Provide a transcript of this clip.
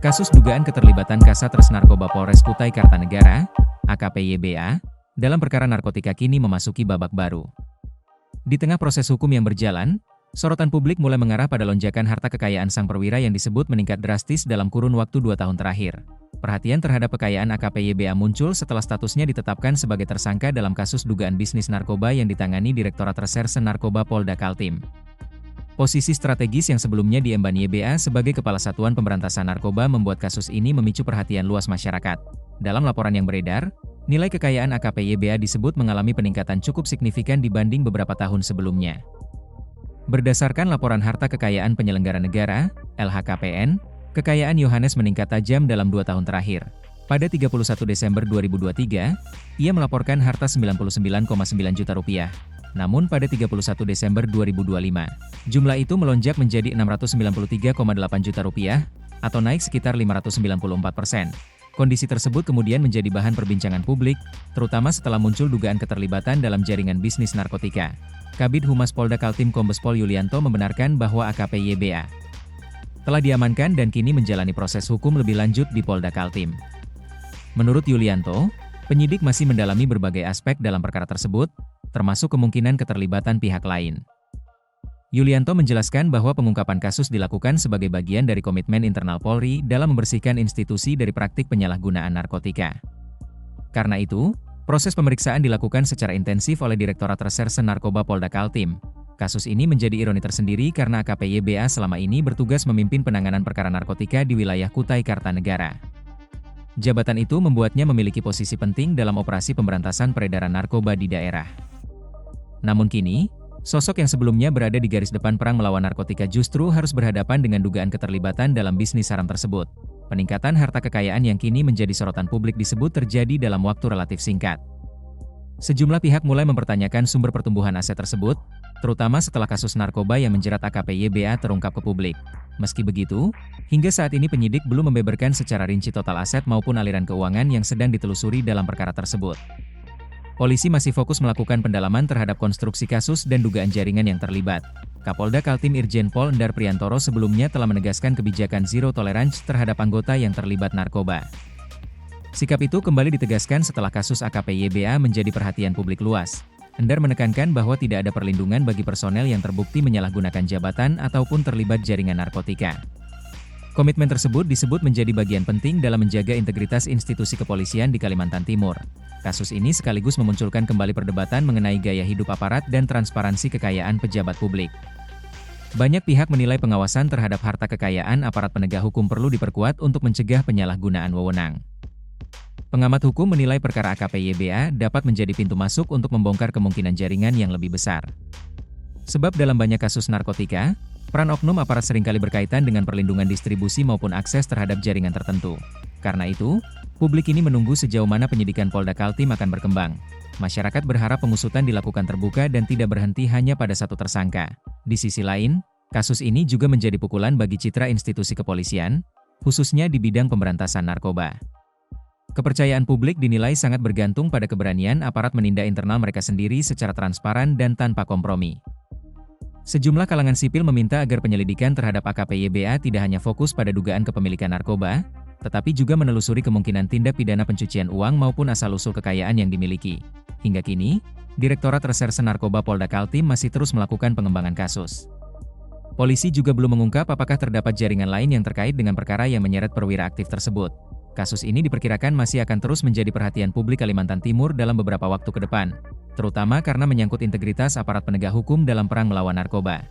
Kasus dugaan keterlibatan Kasatres Narkoba Polres Kutai Kartanegara, AKP YBA, dalam perkara narkotika kini memasuki babak baru. Di tengah proses hukum yang berjalan, sorotan publik mulai mengarah pada lonjakan harta kekayaan sang perwira yang disebut meningkat drastis dalam kurun waktu 2 tahun terakhir. Perhatian terhadap kekayaan AKP YBA muncul setelah statusnya ditetapkan sebagai tersangka dalam kasus dugaan bisnis narkoba yang ditangani Direktorat Reserse Narkoba Polda Kaltim. Posisi strategis yang sebelumnya diemban YBA sebagai Kepala Satuan Pemberantasan Narkoba membuat kasus ini memicu perhatian luas masyarakat. Dalam laporan yang beredar, nilai kekayaan AKP YBA disebut mengalami peningkatan cukup signifikan dibanding beberapa tahun sebelumnya. Berdasarkan laporan harta kekayaan penyelenggara negara, LHKPN, kekayaan Yohanes meningkat tajam dalam 2 tahun terakhir. Pada 31 Desember 2023, ia melaporkan harta Rp99,9 juta. Namun pada 31 Desember 2025, jumlah itu melonjak menjadi Rp693,8 juta atau naik sekitar 594%. Kondisi tersebut kemudian menjadi bahan perbincangan publik, terutama setelah muncul dugaan keterlibatan dalam jaringan bisnis narkotika. Kabid Humas Polda Kaltim Kombes Pol Yulianto membenarkan bahwa AKP YBA telah diamankan dan kini menjalani proses hukum lebih lanjut di Polda Kaltim. Menurut Yulianto, penyidik masih mendalami berbagai aspek dalam perkara tersebut, termasuk kemungkinan keterlibatan pihak lain. Yulianto menjelaskan bahwa pengungkapan kasus dilakukan sebagai bagian dari komitmen internal Polri dalam membersihkan institusi dari praktik penyalahgunaan narkotika. Karena itu, proses pemeriksaan dilakukan secara intensif oleh Direktorat Reserse Narkoba Polda Kaltim. Kasus ini menjadi ironi tersendiri karena AKP YBA selama ini bertugas memimpin penanganan perkara narkotika di wilayah Kutai Kartanegara. Jabatan itu membuatnya memiliki posisi penting dalam operasi pemberantasan peredaran narkoba di daerah. Namun kini, sosok yang sebelumnya berada di garis depan perang melawan narkotika justru harus berhadapan dengan dugaan keterlibatan dalam bisnis haram tersebut. Peningkatan harta kekayaan yang kini menjadi sorotan publik disebut terjadi dalam waktu relatif singkat. Sejumlah pihak mulai mempertanyakan sumber pertumbuhan aset tersebut, terutama setelah kasus narkoba yang menjerat AKP YBA terungkap ke publik. Meski begitu, hingga saat ini penyidik belum membeberkan secara rinci total aset maupun aliran keuangan yang sedang ditelusuri dalam perkara tersebut. Polisi masih fokus melakukan pendalaman terhadap konstruksi kasus dan dugaan jaringan yang terlibat. Kapolda Kaltim Irjen Pol Endar Priantoro sebelumnya telah menegaskan kebijakan zero tolerance terhadap anggota yang terlibat narkoba. Sikap itu kembali ditegaskan setelah kasus AKP YBA menjadi perhatian publik luas. Endar menekankan bahwa tidak ada perlindungan bagi personel yang terbukti menyalahgunakan jabatan ataupun terlibat jaringan narkotika. Komitmen tersebut disebut menjadi bagian penting dalam menjaga integritas institusi kepolisian di Kalimantan Timur. Kasus ini sekaligus memunculkan kembali perdebatan mengenai gaya hidup aparat dan transparansi kekayaan pejabat publik. Banyak pihak menilai pengawasan terhadap harta kekayaan aparat penegak hukum perlu diperkuat untuk mencegah penyalahgunaan wewenang. Pengamat hukum menilai perkara AKP YBA dapat menjadi pintu masuk untuk membongkar kemungkinan jaringan yang lebih besar. Sebab dalam banyak kasus narkotika, peran oknum aparat seringkali berkaitan dengan perlindungan distribusi maupun akses terhadap jaringan tertentu. Karena itu, publik ini menunggu sejauh mana penyidikan Polda Kaltim akan berkembang. Masyarakat berharap pengusutan dilakukan terbuka dan tidak berhenti hanya pada satu tersangka. Di sisi lain, kasus ini juga menjadi pukulan bagi citra institusi kepolisian, khususnya di bidang pemberantasan narkoba. Kepercayaan publik dinilai sangat bergantung pada keberanian aparat menindak internal mereka sendiri secara transparan dan tanpa kompromi. Sejumlah kalangan sipil meminta agar penyelidikan terhadap AKP YBA tidak hanya fokus pada dugaan kepemilikan narkoba, tetapi juga menelusuri kemungkinan tindak pidana pencucian uang maupun asal-usul kekayaan yang dimiliki. Hingga kini, Direktorat Reserse Narkoba Polda Kaltim masih terus melakukan pengembangan kasus. Polisi juga belum mengungkap apakah terdapat jaringan lain yang terkait dengan perkara yang menyeret perwira aktif tersebut. Kasus ini diperkirakan masih akan terus menjadi perhatian publik Kalimantan Timur dalam beberapa waktu ke depan, terutama karena menyangkut integritas aparat penegak hukum dalam perang melawan narkoba.